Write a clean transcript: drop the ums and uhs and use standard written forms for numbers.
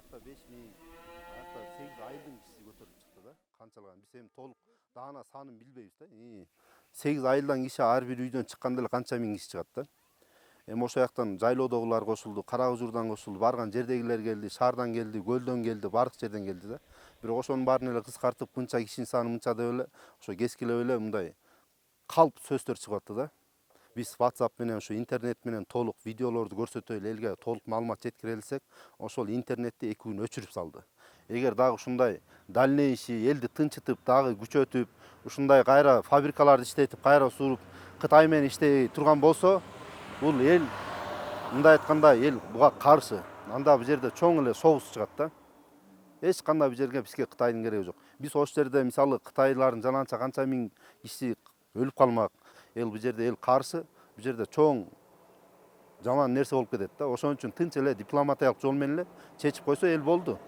Артта 5 миң, артта 8 айылдың кишиси көтөрүлүп чыкты да. Канчалган биз эми толук даана санын билбейбиз да. 8 айылдан киши ар бир үйдөн чыкканда эле канча миң киши чыгат да. Эми ошол жактан жайлоодогулар кошулду, Кара Ужурдан кошулду, барган жердегилер келди, шаардан келди, көлдөн келди, баардык жерден келди да. Бирок ошонун баарын эле кыскартып, мынча кишинин саны мынча деп эле ошо кескилеп эле мындай калп сөздөр чыгып атты да. Биз WhatsApp менен, ушу интернет менен толук видеолорду көрсөтөй эле элге толук маалымат жеткире элсек, ошол интернетти 2 күн өчүрүп салды. Эгер дагы ушундай дальнейший элди тынчытып, дагы күчөтүп, ушундай кайра фабрикаларды иштетип, кайра суруп, Кытай менен иштей турган болсо, бул эл мындай айтканда эл буга каршы. Анда бул жерде чоң эле согуш чыгат да. Эч кандай бул жерге бизге Кытайдын кереги жок. Биз ошол жерде мисалы Кытайлардын жанагынча канча миң киши өлүп калмак. Бул жерде эл каршы, бул жерде чоң жаман нерсе болуп кетет да. Ошон үчүн тынч эле дипломатиялык жол менен эле чечип койсо эл болду.